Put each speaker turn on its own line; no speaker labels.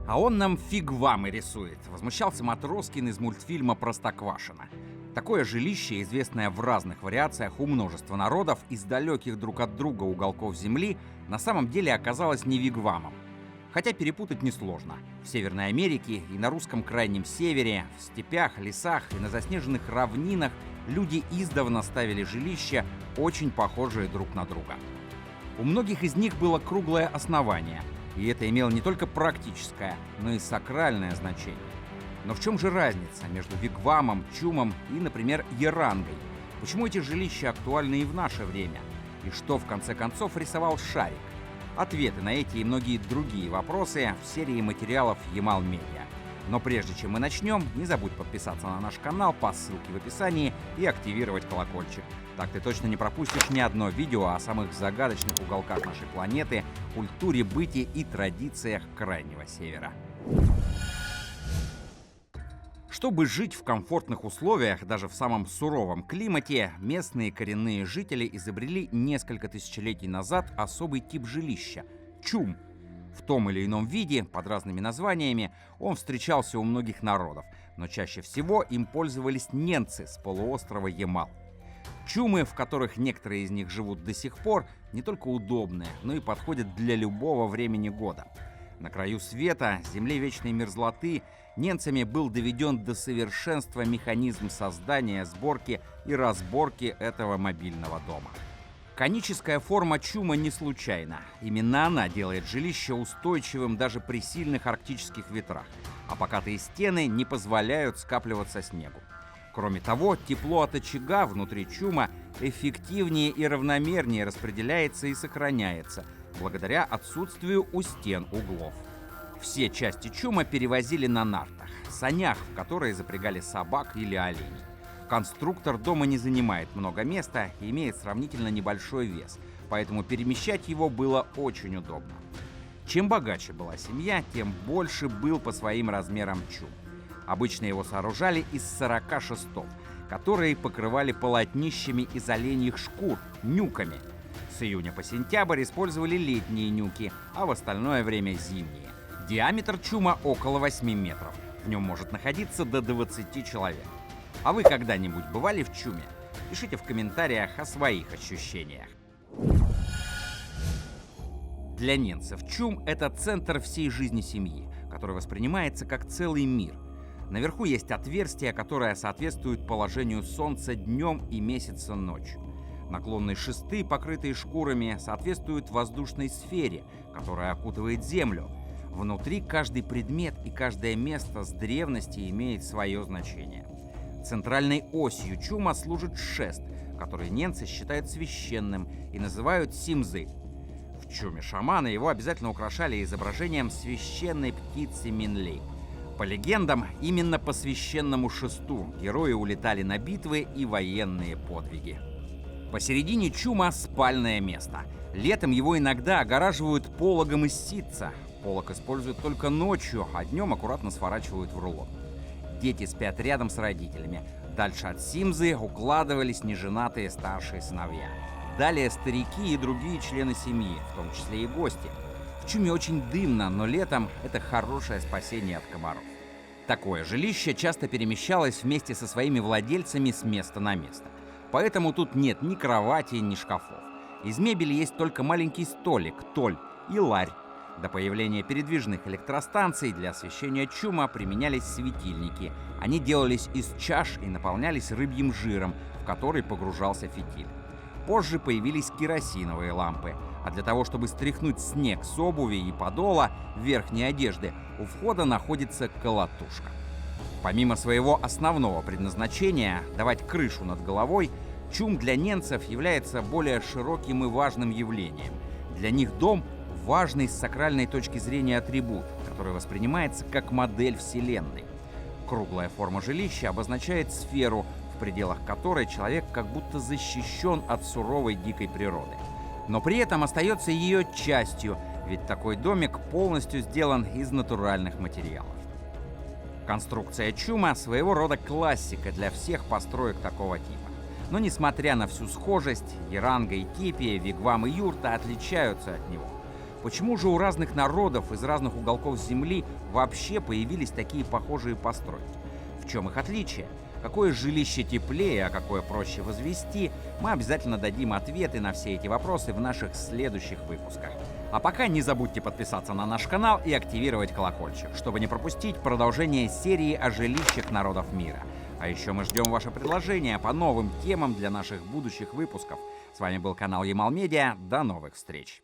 А он нам фигвамы рисует, возмущался Матроскин из мультфильма «Простоквашино». Такое жилище, известное в разных вариациях у множества народов из далеких друг от друга уголков Земли, на самом деле оказалось не вигвамом. Хотя перепутать несложно. В Северной Америке и на русском крайнем севере, в степях, лесах и на заснеженных равнинах люди издавна ставили жилища, очень похожие друг на друга. У многих из них было круглое основание, и это имело не только практическое, но и сакральное значение. Но в чем же разница между вигвамом, чумом и, например, ерангой? Почему эти жилища актуальны и в наше время? И что, в конце концов, рисовал Шарик? Ответы на эти и многие другие вопросы в серии материалов Ямал Медиа. Но прежде чем мы начнем, не забудь подписаться на наш канал по ссылке в описании и активировать колокольчик. Так ты точно не пропустишь ни одно видео о самых загадочных уголках нашей планеты, культуре, быте и традициях Крайнего Севера. Чтобы жить в комфортных условиях, даже в самом суровом климате, местные коренные жители изобрели несколько тысячелетий назад особый тип жилища – чум. В том или ином виде, под разными названиями, он встречался у многих народов, но чаще всего им пользовались ненцы с полуострова Ямал. Чумы, в которых некоторые из них живут до сих пор, не только удобные, но и подходят для любого времени года. На краю света, земле вечной мерзлоты, ненцами был доведен до совершенства механизм создания, сборки и разборки этого мобильного дома. Коническая форма чума не случайна. Именно она делает жилище устойчивым даже при сильных арктических ветрах, а покатые стены не позволяют скапливаться снегу. Кроме того, тепло от очага внутри чума эффективнее и равномернее распределяется и сохраняется, благодаря отсутствию у стен углов. Все части чума перевозили на нартах, санях, в которые запрягали собак или оленей. Конструктор дома не занимает много места и имеет сравнительно небольшой вес, поэтому перемещать его было очень удобно. Чем богаче была семья, тем больше был по своим размерам чум. Обычно его сооружали из 40 шестов, которые покрывали полотнищами из оленьих шкур, нюками. С июня по сентябрь использовали летние нюки, а в остальное время зимние. Диаметр чума около 8 метров. В нем может находиться до 20 человек. А вы когда-нибудь бывали в чуме? Пишите в комментариях о своих ощущениях. Для ненцев чум – это центр всей жизни семьи, который воспринимается как целый мир. Наверху есть отверстие, которое соответствует положению солнца днем и месяца ночью. Наклонные шесты, покрытые шкурами, соответствуют воздушной сфере, которая окутывает Землю. Внутри каждый предмет и каждое место с древности имеет свое значение. Центральной осью чума служит шест, который ненцы считают священным и называют симзы. В чуме шамана его обязательно украшали изображением священной птицы Минли. По легендам, именно по священному шесту герои улетали на битвы и военные подвиги. Посередине чума спальное место. Летом его иногда огораживают пологом из ситца. Полог используют только ночью, а днем аккуратно сворачивают в рулон. Дети спят рядом с родителями. Дальше от симзы укладывались неженатые старшие сыновья. Далее старики и другие члены семьи, в том числе и гости. В чуме очень дымно, но летом это хорошее спасение от комаров. Такое жилище часто перемещалось вместе со своими владельцами с места на место. Поэтому тут нет ни кровати, ни шкафов. Из мебели есть только маленький столик, толь и ларь. До появления передвижных электростанций для освещения чума применялись светильники. Они делались из чаш и наполнялись рыбьим жиром, в который погружался фитиль. Позже появились керосиновые лампы, а для того, чтобы стряхнуть снег с обуви и подола верхней одежды, у входа находится колотушка. Помимо своего основного предназначения – давать крышу над головой, чум для ненцев является более широким и важным явлением. Для них дом – важный с сакральной точки зрения атрибут, который воспринимается как модель Вселенной. Круглая форма жилища обозначает сферу, в пределах которой человек как будто защищен от суровой дикой природы. Но при этом остается ее частью, ведь такой домик полностью сделан из натуральных материалов. Конструкция чума – своего рода классика для всех построек такого типа. Но несмотря на всю схожесть, еранга и типи, вигвам и юрта отличаются от него. Почему же у разных народов из разных уголков Земли вообще появились такие похожие постройки? В чем их отличие? Какое жилище теплее, а какое проще возвести? Мы обязательно дадим ответы на все эти вопросы в наших следующих выпусках. А пока не забудьте подписаться на наш канал и активировать колокольчик, чтобы не пропустить продолжение серии о жилищах народов мира. А еще мы ждем ваши предложения по новым темам для наших будущих выпусков. С вами был канал Ямал Медиа. До новых встреч!